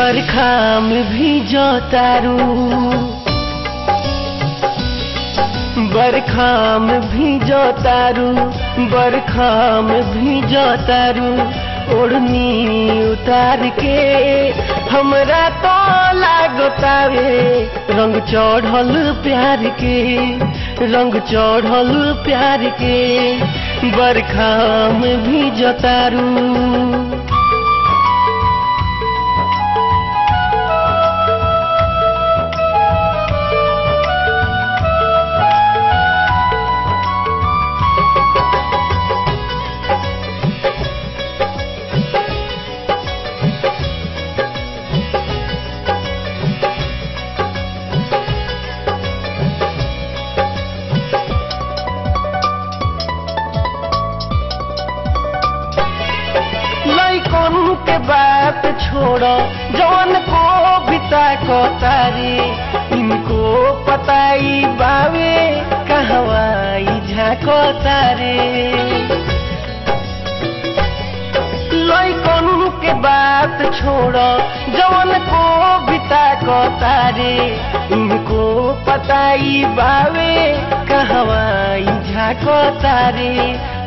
बरखा में भीजो तारू, बरखा में भीजो तारू, बरखा में भीजो तारू। ओढ़नी उतार के हमरा तो लागतावे रंग चढ़ल प्यार के, रंग चढ़ल प्यार के। बरखा में भीजो तारू। के बात छोड़ो जौन को बिता को तारे, इनको पताई बावे कहवाई झाको तारे। लइकन के बात छोड़ो जौन को बिता को तारे, इनको पताई बावे कहवाई झाको तारे।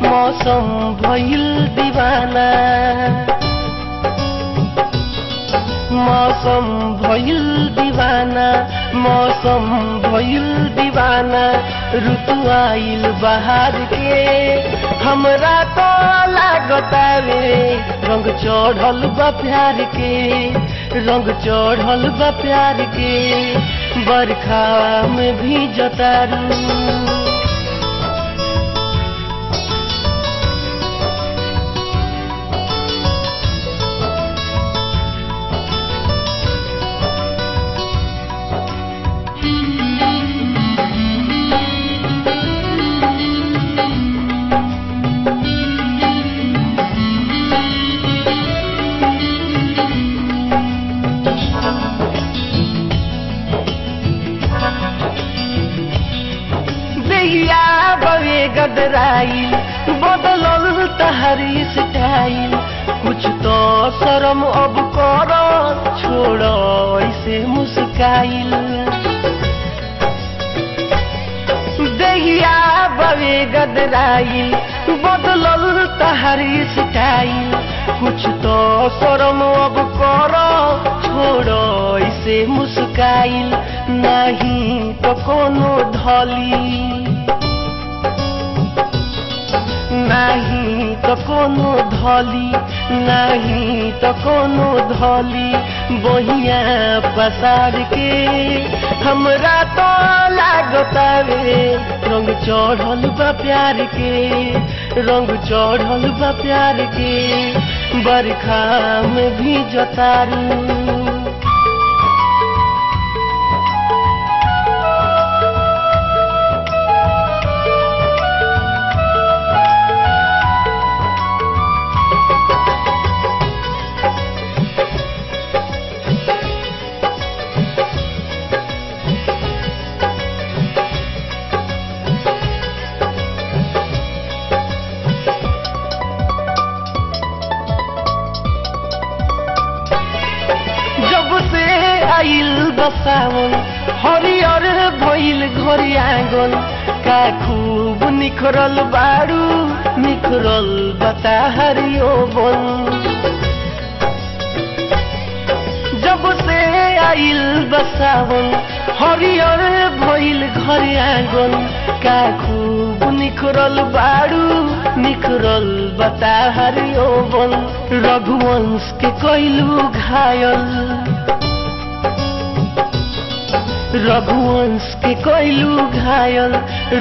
मौसम भइल दीवाना, मौसम भइल दीवाना, मौसम भइल दीवाना। ऋतु आइल बहार के हमरा तो लागतावे रंग चढ़ल बा प्यार के, रंग चढ़ल बा प्यार के। बरखा में भीजो तारू। गदराइल बदलल तहरी स्टाइल, कुछ तो शर्म अब करो छोड़ो ऐसे मुस्काइल। देहिया बवे गदराइल बदलल तहरी स्टाइल, कुछ तो शर्म अब करो छोड़ो ऐसे मुस्काइल। नहीं तो कोनो धली, नहीं तो कोनो धली, नहीं तो कोनो धली। बहिया पसार के हमरा तो लागतावे रंग चढ़ल बा प्यार के, रंग चढ़ल बा प्यार के। बरखा में भीजो तारू। आइल बसावन हरियर भइल घर आंगन, का खूब निखरल बारू निखरल बता हरियो बन। जब से आइल बसावन हरियर भइल घर आंगन, का खूब निखरल बारू निखरल बता हरियो बन। रघुवंश के कैलू घायल, रघुवंश के कैलू घायल,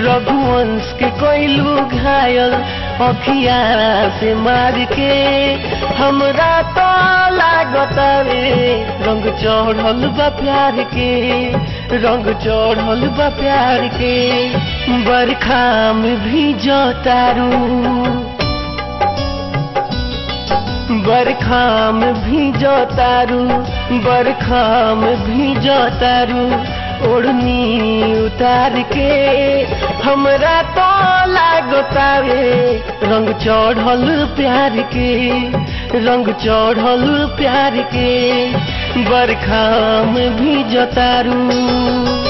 रघुवंश के कैलू घायल। अखिया से मार के हमरा तो लागतावे रंग चढ़ल बा प्यार के, रंग चढ़ल बा प्यार के। बरखा में भीजो तारू, बरखा में भीजो तारू, बरखा में भीजो तारू। ओढ़नी उतार के हमरा तो लागतावे रंग चढ़ल प्यार के, रंग चढ़ल प्यार के। बरखा में भीजतारू।